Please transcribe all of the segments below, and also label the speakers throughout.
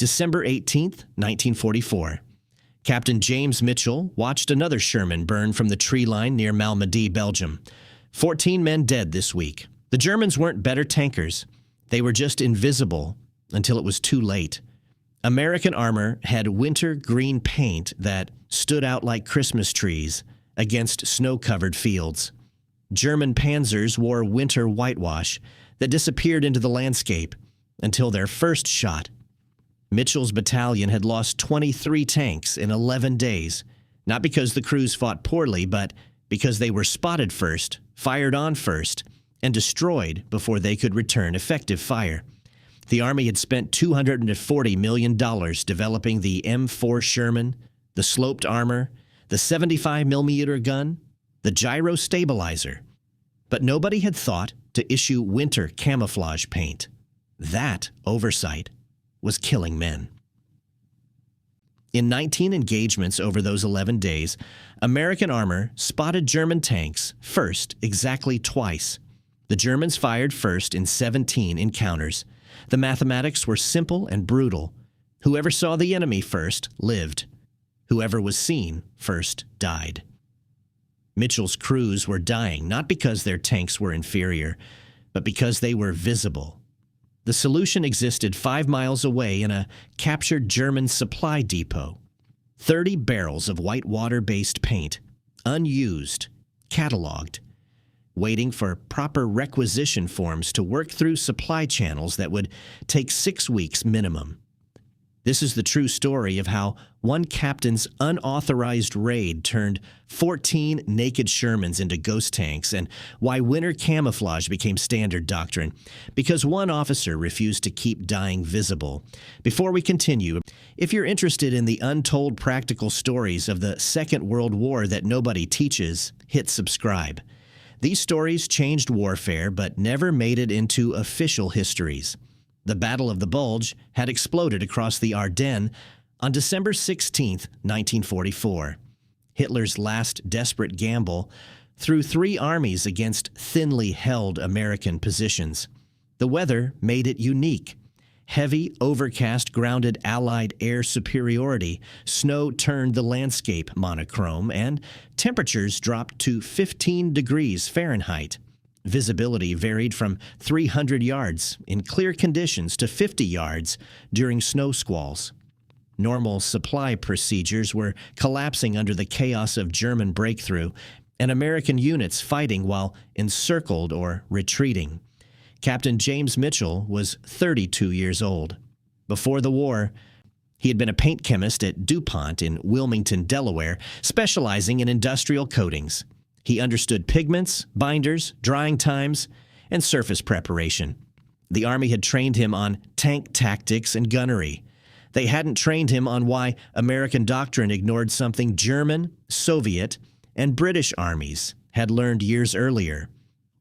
Speaker 1: December 18, 1944. Captain James Mitchell watched another Sherman burn from the tree line near Malmédy, Belgium. 14 men dead this week. The Germans weren't better tankers. They were just invisible until it was too late. American armor had winter green paint that stood out like Christmas trees against snow-covered fields. German panzers wore winter whitewash that disappeared into the landscape until their first shot. Mitchell's battalion had lost 23 tanks in 11 days, not because the crews fought poorly, but because they were spotted first, fired on first, and destroyed before they could return effective fire. The Army had spent $240 million developing the M4 Sherman, the sloped armor, the 75mm gun, the gyrostabilizer. But nobody had thought to issue winter camouflage paint. That oversight was killing men. In 19 engagements over those 11 days, American armor spotted German tanks first exactly twice. The Germans fired first in 17 encounters. The mathematics were simple and brutal. Whoever saw the enemy first lived. Whoever was seen first died. Mitchell's crews were dying not because their tanks were inferior, but because they were visible. The solution existed 5 miles away in a captured German supply depot. 30 barrels of whitewater-based paint, unused, cataloged, waiting for proper requisition forms to work through supply channels that would take 6 weeks minimum. This is the true story of how one captain's unauthorized raid turned 14 naked Shermans into ghost tanks, and why winter camouflage became standard doctrine, because one officer refused to keep dying visible. Before we continue, if you're interested in the untold practical stories of the Second World War that nobody teaches, hit subscribe. These stories changed warfare but never made it into official histories. The Battle of the Bulge had exploded across the Ardennes on December 16, 1944. Hitler's last desperate gamble threw 3 armies against thinly held American positions. The weather made it unique. Heavy, overcast, grounded Allied air superiority, snow turned the landscape monochrome, and temperatures dropped to 15 degrees Fahrenheit. Visibility varied from 300 yards in clear conditions to 50 yards during snow squalls. Normal supply procedures were collapsing under the chaos of German breakthrough, and American units fighting while encircled or retreating. Captain James Mitchell was 32 years old. Before the war, he had been a paint chemist at DuPont in Wilmington, Delaware, specializing in industrial coatings. He understood pigments, binders, drying times, and surface preparation. The Army had trained him on tank tactics and gunnery. They hadn't trained him on why American doctrine ignored something German, Soviet, and British armies had learned years earlier.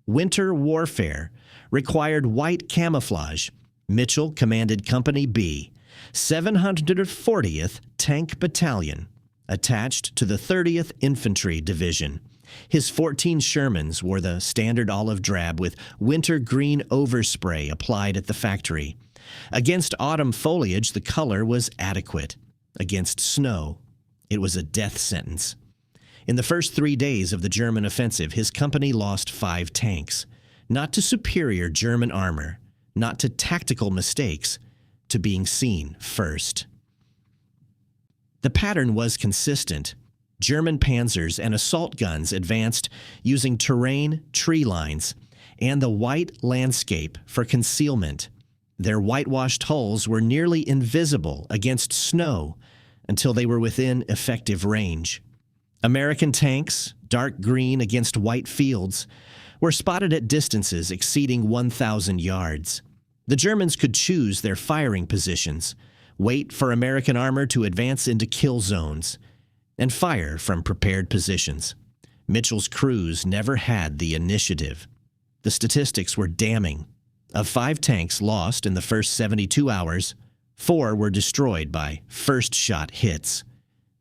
Speaker 1: Winter warfare required white camouflage. Mitchell commanded Company B, 740th Tank Battalion, attached to the 30th Infantry Division. His 14 Shermans wore the standard olive drab with winter green overspray applied at the factory. Against autumn foliage, the color was adequate. Against snow, it was a death sentence. In the first 3 days of the German offensive, his company lost 5 tanks. Not to superior German armor, not to tactical mistakes, to being seen first. The pattern was consistent. German panzers and assault guns advanced using terrain, tree lines, and the white landscape for concealment. Their whitewashed hulls were nearly invisible against snow until they were within effective range. American tanks, dark green against white fields, were spotted at distances exceeding 1,000 yards. The Germans could choose their firing positions, wait for American armor to advance into kill zones, and fire from prepared positions. Mitchell's crews never had the initiative. The statistics were damning. Of 5 tanks lost in the first 72 hours, 4 were destroyed by first-shot hits.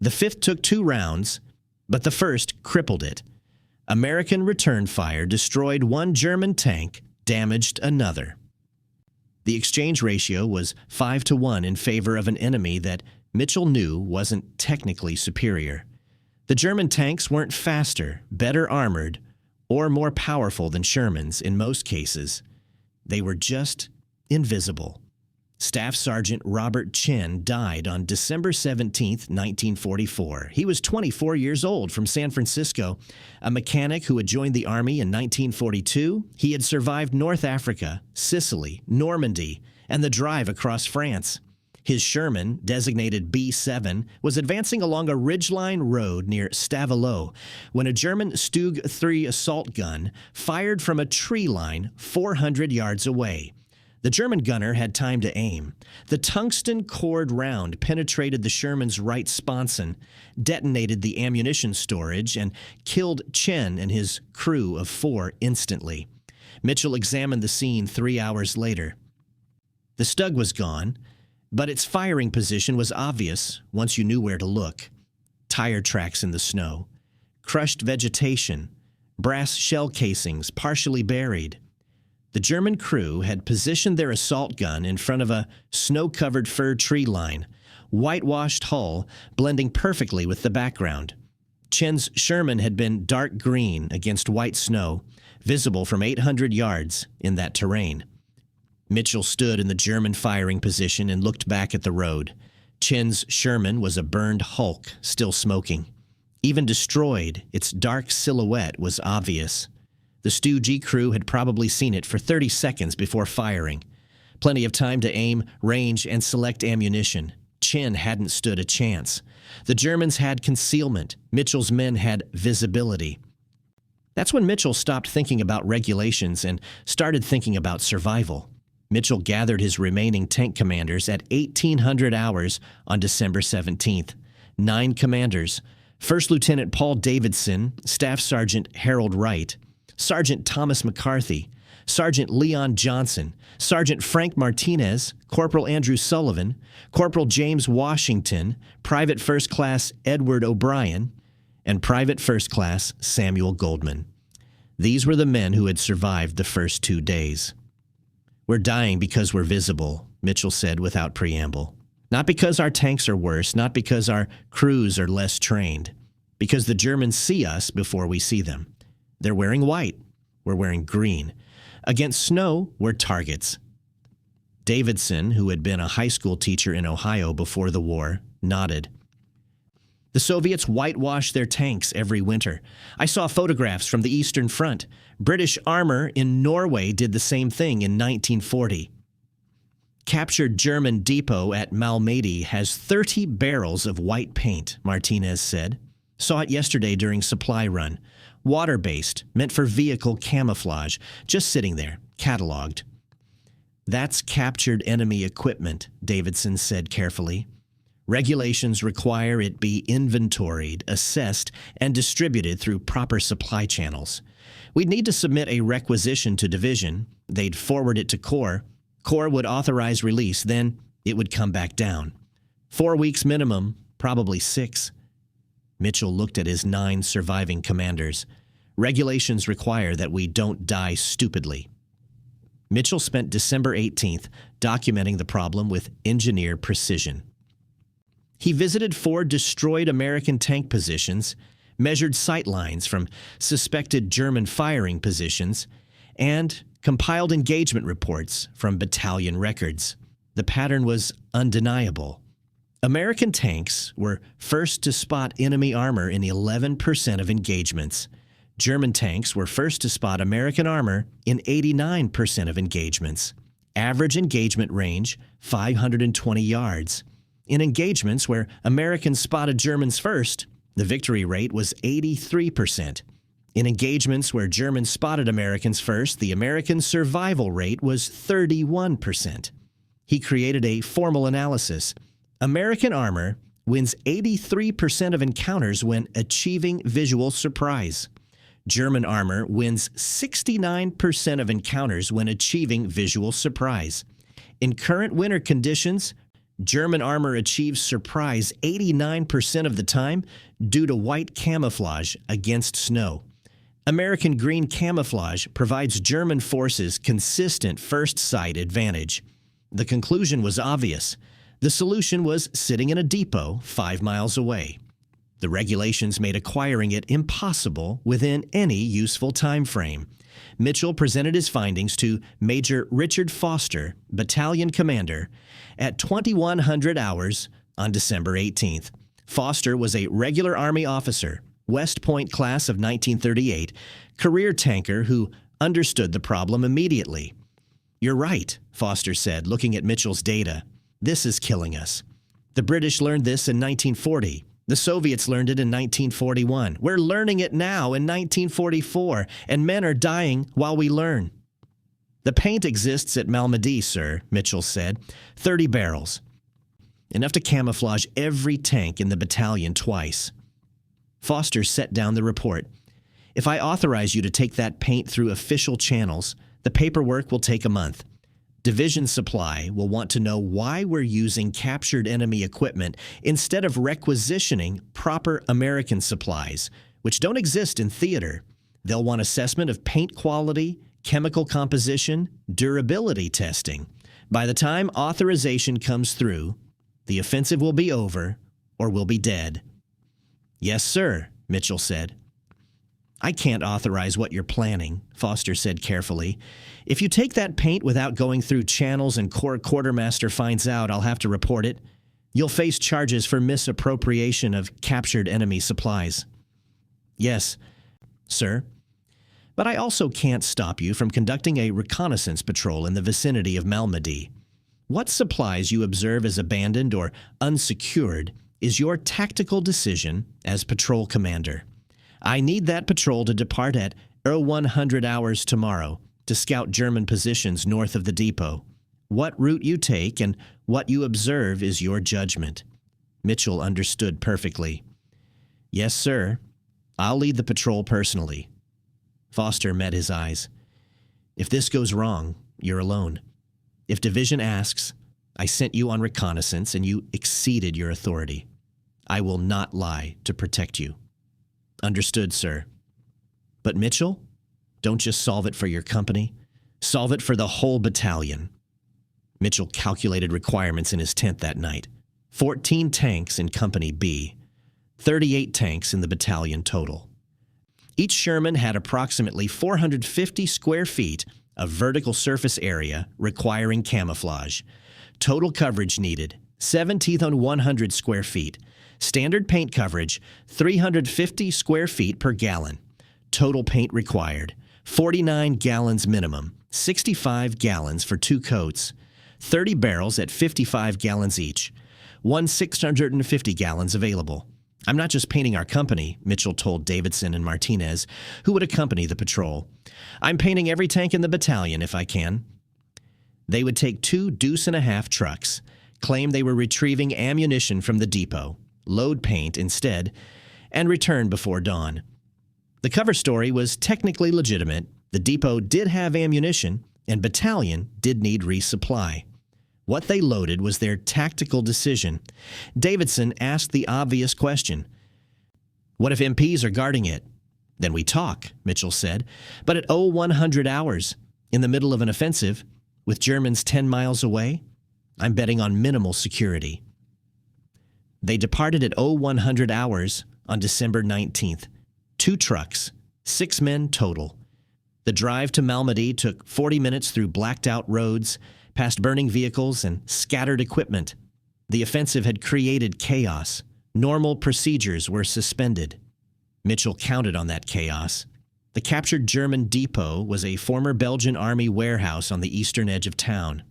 Speaker 1: The 5th took 2 rounds, but the first crippled it. American return fire destroyed 1 German tank, damaged another. The exchange ratio was 5-1 in favor of an enemy that Mitchell knew wasn't technically superior. The German tanks weren't faster, better armored, or more powerful than Shermans in most cases. They were just invisible. Staff Sergeant Robert Chen died on December 17, 1944. He was 24 years old, from San Francisco. A mechanic who had joined the Army in 1942, he had survived North Africa, Sicily, Normandy, and the drive across France. His Sherman, designated B-7, was advancing along a ridgeline road near Stavelot when a German Stug 3 assault gun fired from a tree line 400 yards away. The German gunner had time to aim. The tungsten cord round penetrated the Sherman's right sponson, detonated the ammunition storage, and killed Chen and his crew of 4 instantly. Mitchell examined the scene 3 hours later. The Stug was gone, but its firing position was obvious once you knew where to look. Tire tracks in the snow, crushed vegetation, brass shell casings partially buried. The German crew had positioned their assault gun in front of a snow-covered fir tree line, whitewashed hull blending perfectly with the background. Chen's Sherman had been dark green against white snow, visible from 800 yards in that terrain. Mitchell stood in the German firing position and looked back at the road. Chen's Sherman was a burned hulk, still smoking. Even destroyed, its dark silhouette was obvious. The Stu G crew had probably seen it for 30 seconds before firing. Plenty of time to aim, range, and select ammunition. Chen hadn't stood a chance. The Germans had concealment. Mitchell's men had visibility. That's when Mitchell stopped thinking about regulations and started thinking about survival. Mitchell gathered his remaining tank commanders at 1800 hours on December 17th. 9 commanders: First Lieutenant Paul Davidson, Staff Sergeant Harold Wright, Sergeant Thomas McCarthy, Sergeant Leon Johnson, Sergeant Frank Martinez, Corporal Andrew Sullivan, Corporal James Washington, Private First Class Edward O'Brien, and Private First Class Samuel Goldman. These were the men who had survived the first 2 days. "We're dying because we're visible," Mitchell said without preamble. "Not because our tanks are worse, not because our crews are less trained, because the Germans see us before we see them. They're wearing white. We're wearing green. Against snow, we're targets." Davidson, who had been a high school teacher in Ohio before the war, nodded. "The Soviets whitewash their tanks every winter. I saw photographs from the Eastern Front. British armor in Norway did the same thing in 1940. Captured German depot at Malmédy has 30 barrels of white paint," Martinez said. "Saw it yesterday during supply run. Water-based, meant for vehicle camouflage, just sitting there, cataloged." "That's captured enemy equipment," Davidson said carefully. "Regulations require it be inventoried, assessed, and distributed through proper supply channels. We'd need to submit a requisition to Division. They'd forward it to Corps. Corps would authorize release, then it would come back down. 4 weeks minimum, probably 6. Mitchell looked at his 9 surviving commanders. "Regulations require that we don't die stupidly." Mitchell spent December 18th documenting the problem with engineer precision. He visited 4 destroyed American tank positions, measured sight lines from suspected German firing positions, and compiled engagement reports from battalion records. The pattern was undeniable. American tanks were first to spot enemy armor in 11% of engagements. German tanks were first to spot American armor in 89% of engagements. Average engagement range, 520 yards. In engagements where Americans spotted Germans first, the victory rate was 83%. In engagements where Germans spotted Americans first, the American survival rate was 31%. He created a formal analysis. American armor wins 83% of encounters when achieving visual surprise. German armor wins 69% of encounters when achieving visual surprise. In current winter conditions, German armor achieves surprise 89% of the time due to white camouflage against snow. American green camouflage provides German forces consistent first sight advantage. The conclusion was obvious. The solution was sitting in a depot 5 miles away. The regulations made acquiring it impossible within any useful time frame. Mitchell presented his findings to Major Richard Foster, battalion commander, at 2100 hours on December 18th. Foster was a regular Army officer, West Point class of 1938, career tanker who understood the problem immediately. "You're right," Foster said, looking at Mitchell's data. "This is killing us. The British learned this in 1940. The Soviets learned it in 1941. We're learning it now in 1944, and men are dying while we learn." "The paint exists at Malmédy, sir," Mitchell said. 30 barrels. Enough to camouflage every tank in the battalion twice. Foster set down the report. "If I authorize you to take that paint through official channels, the paperwork will take a month. Division Supply will want to know why we're using captured enemy equipment instead of requisitioning proper American supplies, which don't exist in theater. They'll want assessment of paint quality, chemical composition, durability testing. By the time authorization comes through, the offensive will be over or we'll be dead." "Yes, sir," Mitchell said. "I can't authorize what you're planning," Foster said carefully. "If you take that paint without going through channels and Corps Quartermaster finds out, I'll have to report it. You'll face charges for misappropriation of captured enemy supplies." "Yes, sir. But I also can't stop you from conducting a reconnaissance patrol in the vicinity of Malmédy. What supplies you observe as abandoned or unsecured is your tactical decision as patrol commander. I need that patrol to depart at 0100 hours tomorrow to scout German positions north of the depot. What route you take and what you observe is your judgment." Mitchell understood perfectly. "Yes, sir. I'll lead the patrol personally." Foster met his eyes. "If this goes wrong, you're alone. If division asks, I sent you on reconnaissance and you exceeded your authority. I will not lie to protect you." "Understood, sir." "But Mitchell, don't just solve it for your company. Solve it for the whole battalion." Mitchell calculated requirements in his tent that night. 14 tanks in Company B, 38 tanks in the battalion total. Each Sherman had approximately 450 square feet of vertical surface area requiring camouflage. Total coverage needed, 17 on 100 square feet. Standard paint coverage, 350 square feet per gallon. Total paint required, 49 gallons minimum, 65 gallons for 2 coats, 30 barrels at 55 gallons each, 650 gallons available. "I'm not just painting our company," Mitchell told Davidson and Martinez, who would accompany the patrol. "I'm painting every tank in the battalion if I can." They would take 2 deuce-and-a-half trucks, claim they were retrieving ammunition from the depot, load paint instead, and return before dawn. The cover story was technically legitimate. The depot did have ammunition, and battalion did need resupply. What they loaded was their tactical decision. Davidson asked the obvious question. "What if MPs are guarding it?" "Then we talk," Mitchell said. "But at 0100 hours, in the middle of an offensive, with Germans 10 miles away, I'm betting on minimal security." They departed at 0100 hours on December 19th. 2 trucks, 6 men total. The drive to Malmédy took 40 minutes through blacked-out roads, past burning vehicles and scattered equipment. The offensive had created chaos. Normal procedures were suspended. Mitchell counted on that chaos. The captured German depot was a former Belgian Army warehouse on the eastern edge of town.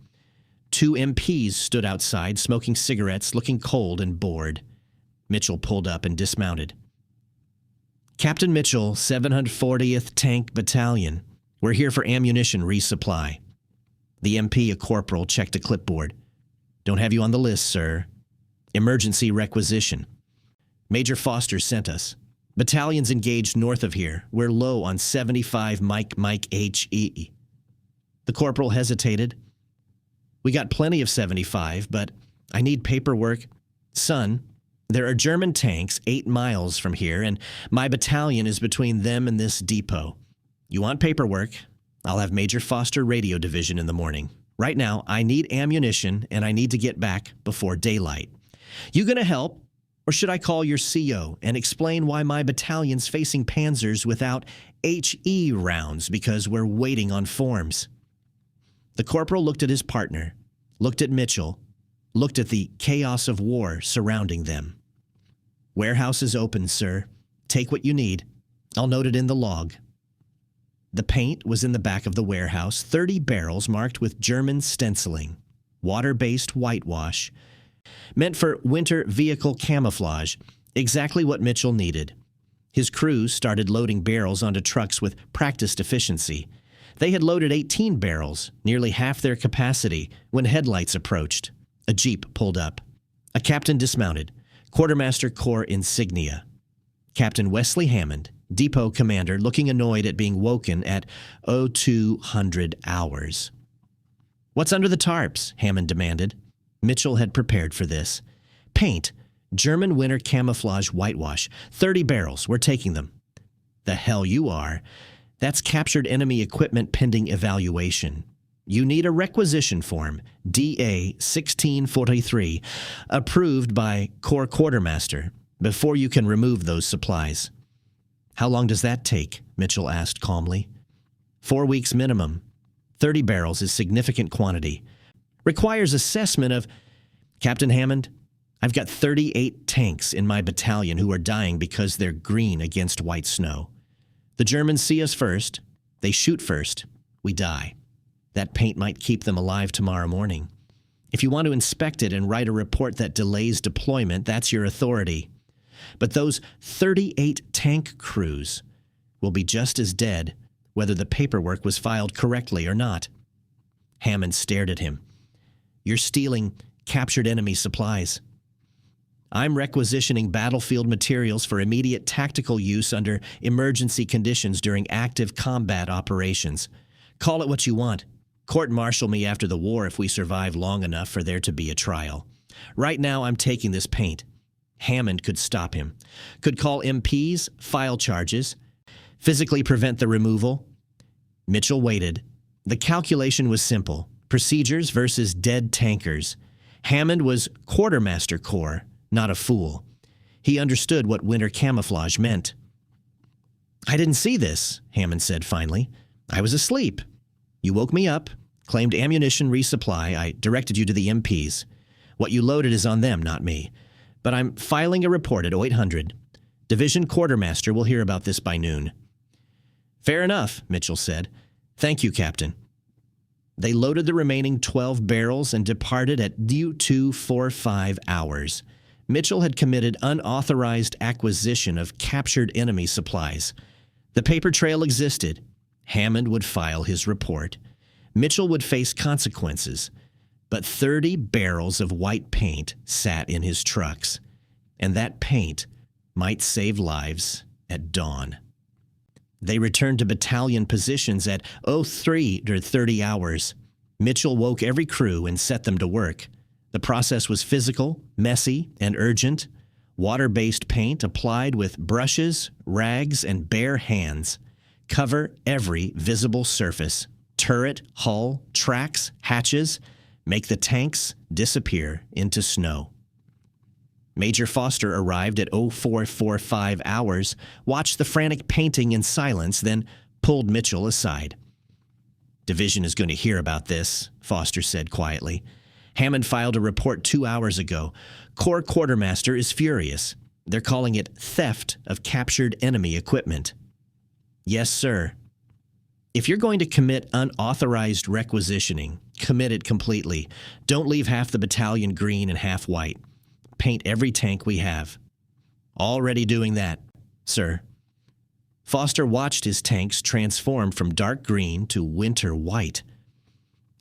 Speaker 1: 2 MPs stood outside, smoking cigarettes, looking cold and bored. Mitchell pulled up and dismounted. "Captain Mitchell, 740th Tank Battalion. We're here for ammunition resupply." The MP, a corporal, checked a clipboard. "Don't have you on the list, sir. Emergency requisition. Major Foster sent us. Battalions engaged north of here. We're low on 75 Mike HE." The corporal hesitated. "We got plenty of 75, but I need paperwork." "Son, There are German tanks 8 miles from here, and my battalion is between them and this depot. You want paperwork? I'll have Major Foster Radio Division in the morning. Right now, I need ammunition, and I need to get back before daylight. You gonna help, or should I call your CO and explain why my battalion's facing panzers without HE rounds because we're waiting on forms? The corporal looked at his partner, looked at Mitchell, looked at the chaos of war surrounding them. Warehouse is open, sir. Take what you need. I'll note it in the log. The paint was in the back of the warehouse, 30 barrels marked with German stenciling, water-based whitewash, meant for winter vehicle camouflage, exactly what Mitchell needed. His crew started loading barrels onto trucks with practiced efficiency. They had loaded 18 barrels, nearly half their capacity, when headlights approached. A jeep pulled up. A captain dismounted, Quartermaster Corps insignia. Captain Wesley Hammond, depot commander, looking annoyed at being woken at 0200 hours. "What's under the tarps?" Hammond demanded. Mitchell had prepared for this. "Paint. German winter camouflage whitewash. 30 barrels. We're taking them." "The hell you are. That's captured enemy equipment pending evaluation. You need a requisition form, DA 1643, approved by Corps Quartermaster, before you can remove those supplies." "How long does that take?" Mitchell asked calmly. 4 weeks minimum. 30 barrels is significant quantity. Requires assessment of... Captain Hammond, I've got 38 tanks in my battalion who are dying because they're green against white snow. The Germans see us first. They shoot first. We die. That paint might keep them alive tomorrow morning. If you want to inspect it and write a report that delays deployment, that's your authority. But those 38 tank crews will be just as dead whether the paperwork was filed correctly or not. Hammond stared at him. "You're stealing captured enemy supplies." "I'm requisitioning battlefield materials for immediate tactical use under emergency conditions during active combat operations. Call it what you want. Court-martial me after the war if we survive long enough for there to be a trial. Right now, I'm taking this paint." Hammond could stop him, could call MPs, file charges, physically prevent the removal. Mitchell waited. The calculation was simple. Procedures versus dead tankers. Hammond was Quartermaster Corps, not a fool. He understood what winter camouflage meant. "I didn't see this," Hammond said finally. "I was asleep. You woke me up, claimed ammunition resupply. I directed you to the MPs. What you loaded is on them, not me. But I'm filing a report at 0800. Division Quartermaster will hear about this by noon." "Fair enough," Mitchell said. "Thank you, Captain." They loaded the remaining 12 barrels and departed at 0245 hours. Mitchell had committed unauthorized acquisition of captured enemy supplies. The paper trail existed. Hammond would file his report. Mitchell would face consequences. But 30 barrels of white paint sat in his trucks, and that paint might save lives at dawn. They returned to battalion positions at 03:30 hours. Mitchell woke every crew and set them to work. The process was physical, messy, and urgent. Water-based paint applied with brushes, rags, and bare hands. Cover every visible surface. Turret, hull, tracks, hatches. Make the tanks disappear into snow. Major Foster arrived at 0445 hours, watched the frantic painting in silence, then pulled Mitchell aside. "Division is going to hear about this," Foster said quietly. "Hammond filed a report 2 hours ago. Corps Quartermaster is furious. They're calling it theft of captured enemy equipment." "Yes, sir." "If you're going to commit unauthorized requisitioning, commit it completely. Don't leave half the battalion green and half white. Paint every tank we have." "Already doing that, sir." Foster watched his tanks transform from dark green to winter white.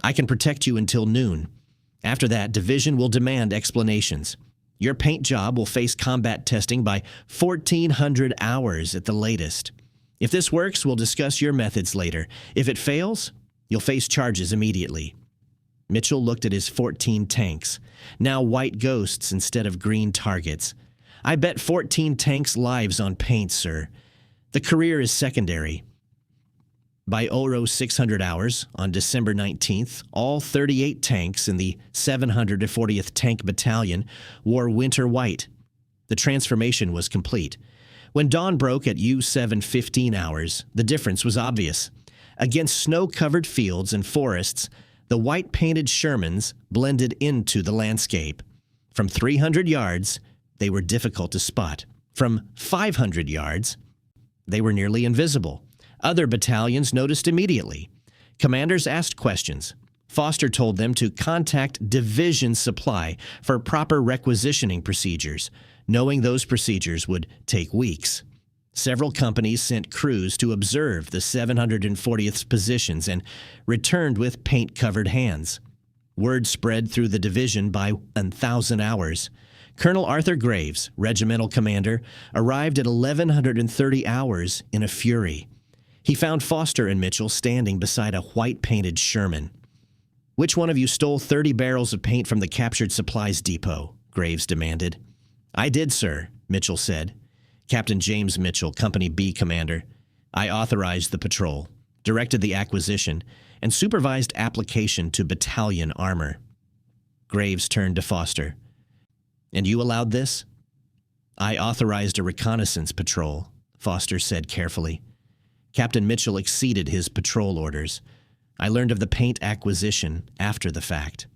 Speaker 1: "I can protect you until noon. After that, Division will demand explanations. Your paint job will face combat testing by 1400 hours at the latest. If this works, we'll discuss your methods later. If it fails, you'll face charges immediately." Mitchell looked at his 14 tanks, now white ghosts instead of green targets. I bet 14 tanks' lives on paint, sir. The career is secondary. By 0600 hours on December 19th, all 38 tanks in the 740th Tank Battalion wore winter white. The transformation was complete. When dawn broke at U7:15 hours, the difference was obvious. Against snow-covered fields and forests, the white-painted Shermans blended into the landscape. From 300 yards, they were difficult to spot. From 500 yards, they were nearly invisible. Other battalions noticed immediately. Commanders asked questions. Foster told them to contact Division Supply for proper requisitioning procedures, knowing those procedures would take weeks. Several companies sent crews to observe the 740th's positions and returned with paint-covered hands. Word spread through the division by 1,000 hours. Colonel Arthur Graves, regimental commander, arrived at 1,130 hours in a fury. He found Foster and Mitchell standing beside a white-painted Sherman. "Which one of you stole 30 barrels of paint from the captured supplies depot?" Graves demanded. "I did, sir," Mitchell said. Captain James Mitchell, Company B commander. "I authorized the patrol, directed the acquisition, and supervised application to battalion armor." Graves turned to Foster. "And you allowed this?" "I authorized a reconnaissance patrol," Foster said carefully. Captain Mitchell exceeded his patrol orders. "I learned of the paint acquisition after the fact."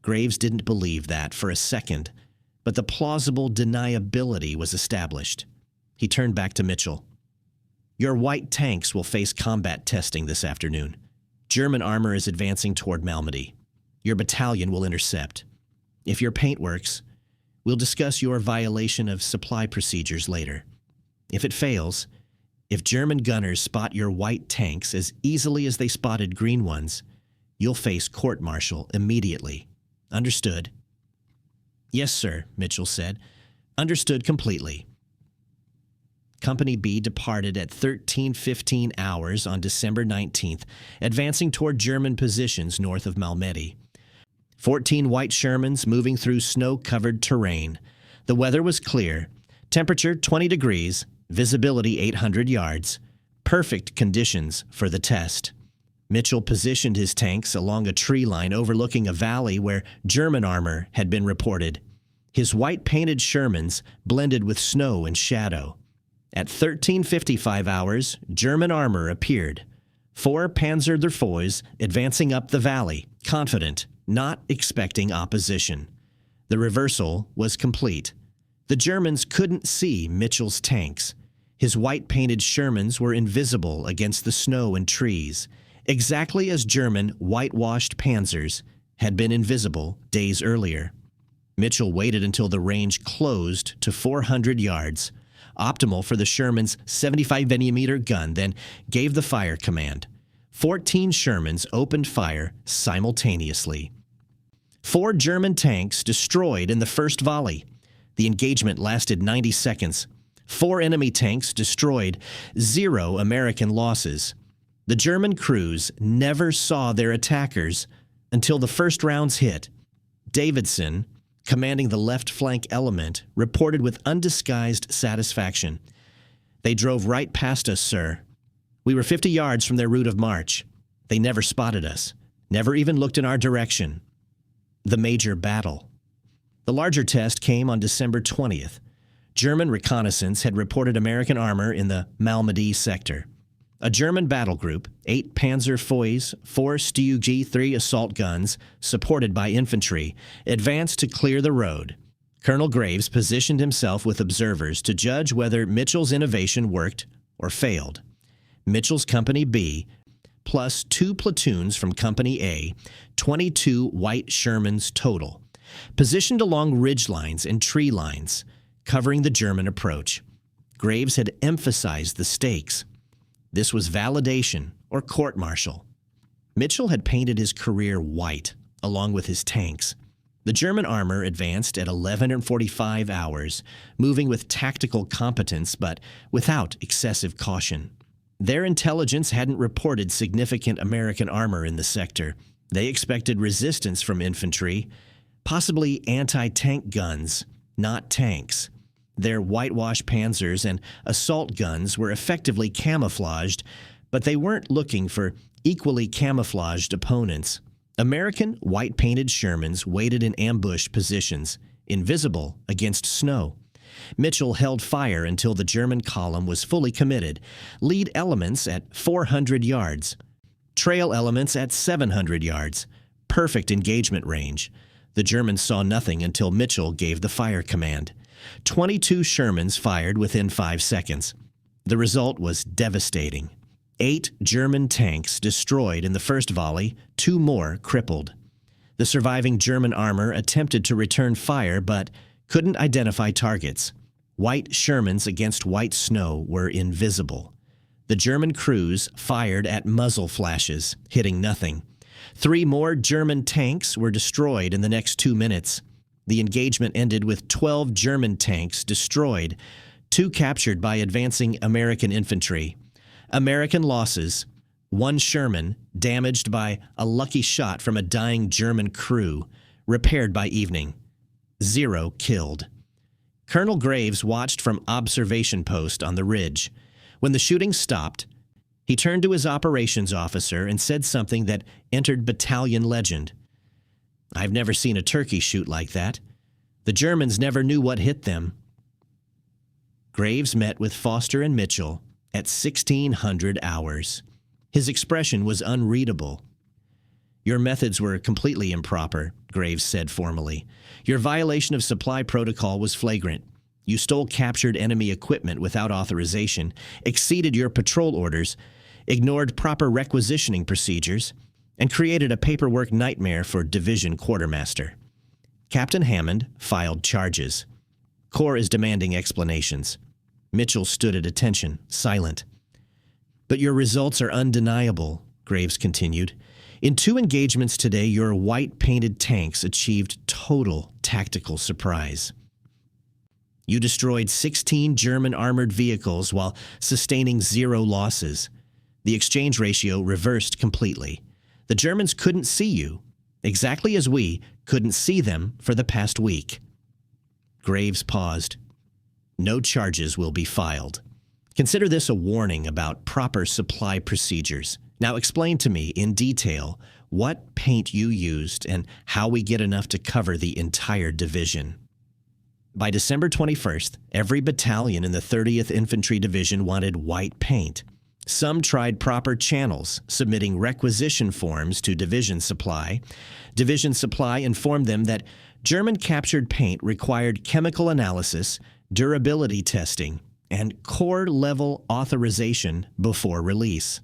Speaker 1: Graves didn't believe that for a second, but the plausible deniability was established. He turned back to Mitchell. "Your white tanks will face combat testing this afternoon. German armor is advancing toward Malmédy. Your battalion will intercept. If your paint works, we'll discuss your violation of supply procedures later. If it fails, if German gunners spot your white tanks as easily as they spotted green ones, you'll face court-martial immediately. Understood?" "Yes, sir," Mitchell said. "Understood completely." Company B departed at 13:15 hours on December 19th, advancing toward German positions north of Malmédy. 14 white Shermans moving through snow-covered terrain. The weather was clear. Temperature 20 degrees, visibility 800 yards. Perfect conditions for the test. Mitchell positioned his tanks along a tree line overlooking a valley where German armor had been reported. His white-painted Shermans blended with snow and shadow. At 13:55 hours, German armor appeared. 4 Panzer fours advancing up the valley, confident, not expecting opposition. The reversal was complete. The Germans couldn't see Mitchell's tanks. His white-painted Shermans were invisible against the snow and trees, exactly as German whitewashed panzers had been invisible days earlier. Mitchell waited until the range closed to 400 yards, optimal for the Sherman's 75mm gun, then gave the fire command. 14 Shermans opened fire simultaneously. 4 German tanks destroyed in the first volley. The engagement lasted 90 seconds. 4 enemy tanks destroyed, 0 American losses. The German crews never saw their attackers until the first rounds hit. Davidson, commanding the left flank element, reported with undisguised satisfaction. "They drove right past us, sir. We were 50 yards from their route of march. They never spotted us, never even looked in our direction." The major battle. The larger test came on December 20th. German reconnaissance had reported American armor in the Malmédy sector. A German battle group, 8 Panzer fours, 4 Stug-3 assault guns, supported by infantry, advanced to clear the road. Colonel Graves positioned himself with observers to judge whether Mitchell's innovation worked or failed. Mitchell's Company B, plus 2 platoons from Company A, 22 white Shermans total, positioned along ridge lines and tree lines, covering the German approach. Graves had emphasized the stakes. This was validation or court-martial. Mitchell had painted his career white, along with his tanks. The German armor advanced at 11:45 hours, moving with tactical competence but without excessive caution. Their intelligence hadn't reported significant American armor in the sector. They expected resistance from infantry, possibly anti-tank guns, not tanks. Their whitewash panzers and assault guns were effectively camouflaged, but they weren't looking for equally camouflaged opponents. American white-painted Shermans waited in ambush positions, invisible against snow. Mitchell held fire until the German column was fully committed, lead elements at 400 yards, trail elements at 700 yards. Perfect engagement range. The Germans saw nothing until Mitchell gave the fire command. 22 Shermans fired within 5 seconds. The result was devastating. 8 German tanks destroyed in the first volley, 2 more crippled. The surviving German armor attempted to return fire but couldn't identify targets. White Shermans against white snow were invisible. The German crews fired at muzzle flashes, hitting nothing. 3 more German tanks were destroyed in the next 2 minutes. The engagement ended with 12 German tanks destroyed, 2 captured by advancing American infantry. American losses: 1 Sherman, damaged by a lucky shot from a dying German crew, repaired by evening. 0 killed. Colonel Graves watched from observation post on the ridge. When the shooting stopped, he turned to his operations officer and said something that entered battalion legend. "I've never seen a turkey shoot like that. The Germans never knew what hit them." Graves met with Foster and Mitchell at 1600 hours. His expression was unreadable. "Your methods were completely improper," Graves said formally. "Your violation of supply protocol was flagrant. You stole captured enemy equipment without authorization, exceeded your patrol orders, ignored proper requisitioning procedures, and created a paperwork nightmare for division quartermaster." Captain Hammond filed charges. Corps is demanding explanations. Mitchell stood at attention, silent. "But your results are undeniable," Graves continued. "In 2 engagements today, your white-painted tanks achieved total tactical surprise. You destroyed 16 German armored vehicles while sustaining 0 losses. The exchange ratio reversed completely. The Germans couldn't see you, exactly as we couldn't see them for the past week." Graves paused. "No charges will be filed. Consider this a warning about proper supply procedures. Now explain to me in detail what paint you used and how we get enough to cover the entire division." By December 21st, every battalion in the 30th Infantry Division wanted white paint. Some tried proper channels, submitting requisition forms to Division Supply. Division Supply informed them that German captured paint required chemical analysis, durability testing, and Corps-level authorization before release.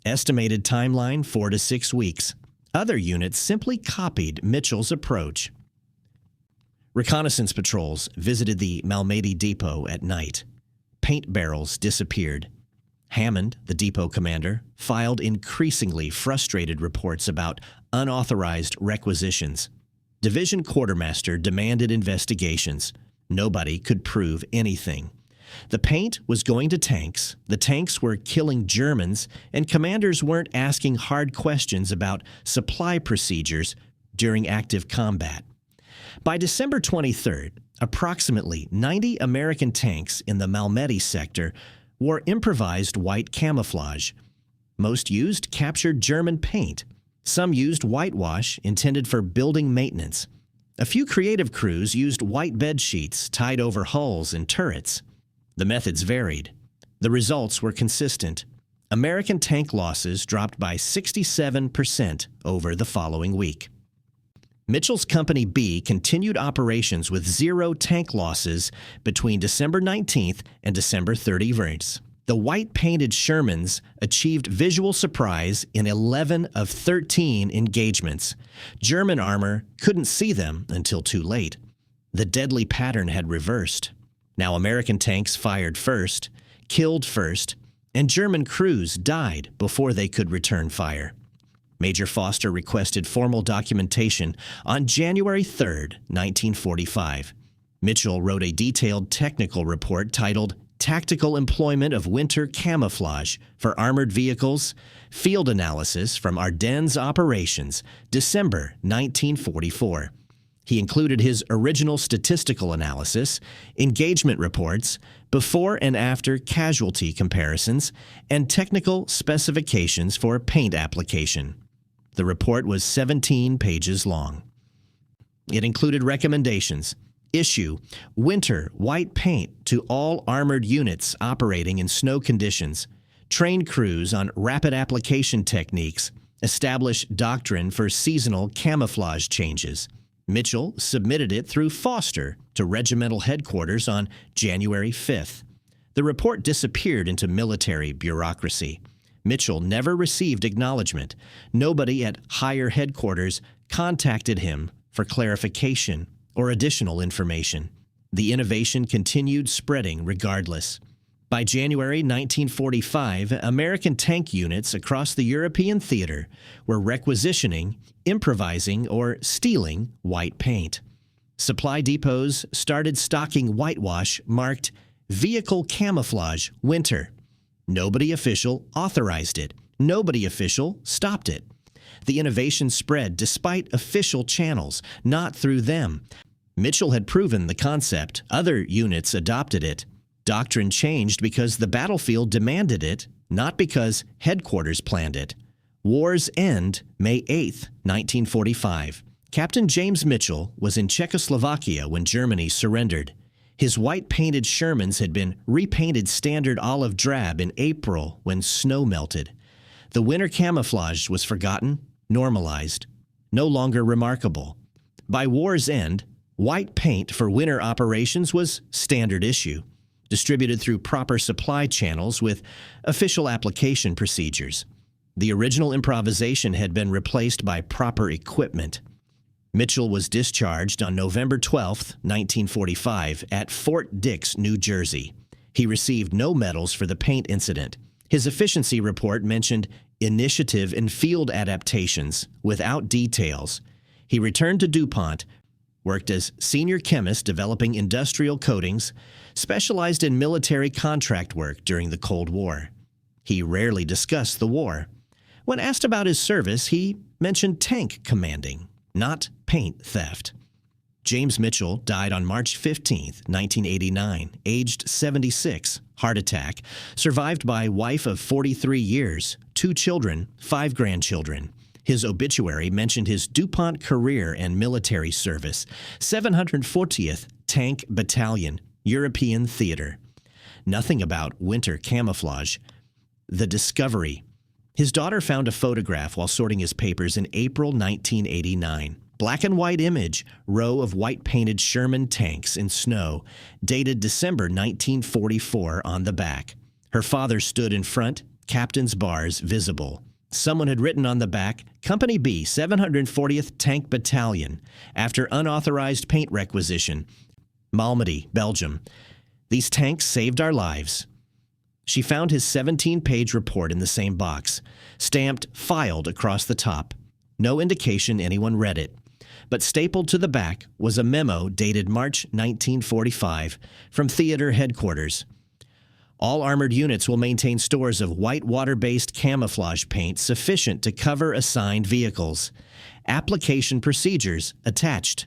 Speaker 1: Estimated timeline 4 to 6 weeks. Other units simply copied Mitchell's approach. Reconnaissance patrols visited the Malmédy depot at night. Paint barrels disappeared. Hammond, the depot commander, filed increasingly frustrated reports about unauthorized requisitions. Division quartermaster demanded investigations. Nobody could prove anything. The paint was going to tanks, the tanks were killing Germans, and commanders weren't asking hard questions about supply procedures during active combat. By December 23rd, approximately 90 American tanks in the Malmédy sector wore improvised white camouflage. Most used captured German paint. Some used whitewash intended for building maintenance. A few creative crews used white bed sheets tied over hulls and turrets. The methods varied. The results were consistent. American tank losses dropped by 67% over the following week. Mitchell's Company B continued operations with 0 tank losses between December 19th and December 31st. The white-painted Shermans achieved visual surprise in 11 of 13 engagements. German armor couldn't see them until too late. The deadly pattern had reversed. Now American tanks fired first, killed first, and German crews died before they could return fire. Major Foster requested formal documentation on January 3, 1945. Mitchell wrote a detailed technical report titled Tactical Employment of Winter Camouflage for Armored Vehicles, Field Analysis from Ardennes Operations, December 1944. He included his original statistical analysis, engagement reports, before and after casualty comparisons, and technical specifications for paint application. The report was 17 pages long. It included recommendations. Issue winter white paint to all armored units operating in snow conditions. Train crews on rapid application techniques. Establish doctrine for seasonal camouflage changes. Mitchell submitted it through Foster to regimental headquarters on January 5th. The report disappeared into military bureaucracy. Mitchell never received acknowledgement. Nobody at higher headquarters contacted him for clarification or additional information. The innovation continued spreading regardless. By January 1945, American tank units across the European theater were requisitioning, improvising, or stealing white paint. Supply depots started stocking whitewash marked Vehicle Camouflage Winter. Nobody official authorized it. Nobody official stopped it. The innovation spread despite official channels, not through them. Mitchell had proven the concept. Other units adopted it. Doctrine changed because the battlefield demanded it, not because headquarters planned it. War's end, May 8, 1945. Captain James Mitchell was in Czechoslovakia when Germany surrendered. His white-painted Shermans had been repainted standard olive drab in April when snow melted. The winter camouflage was forgotten, normalized, no longer remarkable. By war's end, white paint for winter operations was standard issue, distributed through proper supply channels with official application procedures. The original improvisation had been replaced by proper equipment. Mitchell was discharged on November 12, 1945, at Fort Dix, New Jersey. He received no medals for the paint incident. His efficiency report mentioned initiative in field adaptations without details. He returned to DuPont, worked as senior chemist developing industrial coatings, specialized in military contract work during the Cold War. He rarely discussed the war. When asked about his service, he mentioned tank commanding, not paint theft. James Mitchell died on March 15, 1989, aged 76, heart attack, survived by wife of 43 years, 2 children, 5 grandchildren. His obituary mentioned his DuPont career and military service, 740th Tank Battalion, European Theater. Nothing about winter camouflage. The discovery. His daughter found a photograph while sorting his papers in April 1989. Black and white image, row of white-painted Sherman tanks in snow, dated December 1944 on the back. Her father stood in front, captain's bars visible. Someone had written on the back, Company B, 740th Tank Battalion, after unauthorized paint requisition, Malmédy, Belgium. These tanks saved our lives. She found his 17-page report in the same box, stamped filed across the top. No indication anyone read it. But stapled to the back was a memo dated March 1945 from theater headquarters. All armored units will maintain stores of white water-based camouflage paint sufficient to cover assigned vehicles. Application procedures attached.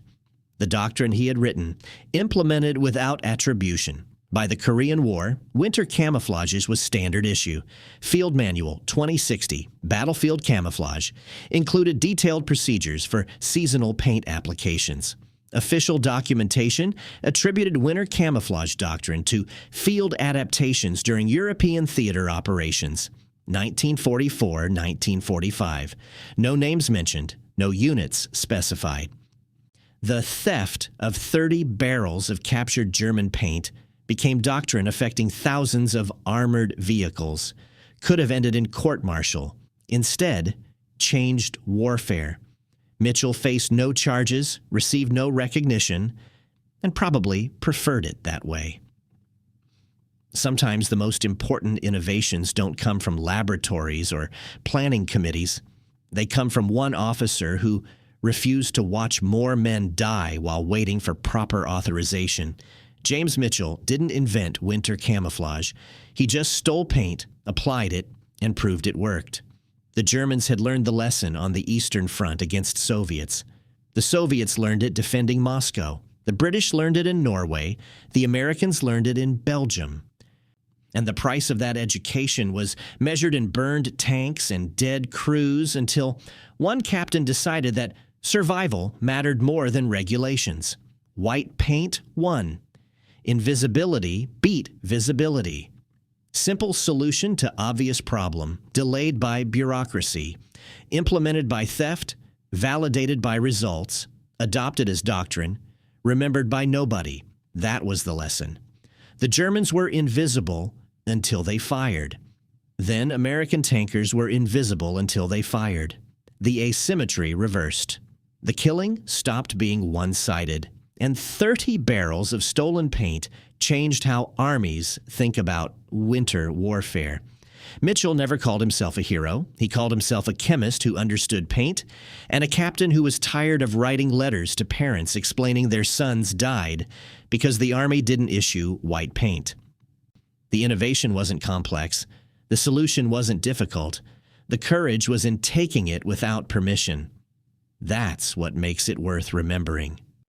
Speaker 1: The doctrine he had written, implemented without attribution. By the Korean War, winter camouflages was standard issue. Field Manual 2060, Battlefield Camouflage, included detailed procedures for seasonal paint applications. Official documentation attributed winter camouflage doctrine to field adaptations during European theater operations. 1944-1945. No names mentioned, no units specified. The theft of 30 barrels of captured German paint became doctrine affecting thousands of armored vehicles. Could have ended in court-martial. Instead, changed warfare. Mitchell faced no charges, received no recognition, and probably preferred it that way. Sometimes the most important innovations don't come from laboratories or planning committees. They come from one officer who refused to watch more men die while waiting for proper authorization. James Mitchell didn't invent winter camouflage. He just stole paint, applied it, and proved it worked. The Germans had learned the lesson on the Eastern Front against Soviets. The Soviets learned it defending Moscow. The British learned it in Norway. The Americans learned it in Belgium. And the price of that education was measured in burned tanks and dead crews until one captain decided that survival mattered more than regulations. White paint won. Invisibility beat visibility. Simple solution to obvious problem, delayed by bureaucracy, implemented by theft, validated by results, adopted as doctrine, remembered by nobody. That was the lesson. The Germans were invisible until they fired. Then American tankers were invisible until they fired. The asymmetry reversed. The killing stopped being one-sided. And 30 barrels of stolen paint changed how armies think about winter warfare. Mitchell never called himself a hero. He called himself a chemist who understood paint and a captain who was tired of writing letters to parents explaining their sons died because the Army didn't issue white paint. The innovation wasn't complex. The solution wasn't difficult. The courage was in taking it without permission. That's what makes it worth remembering.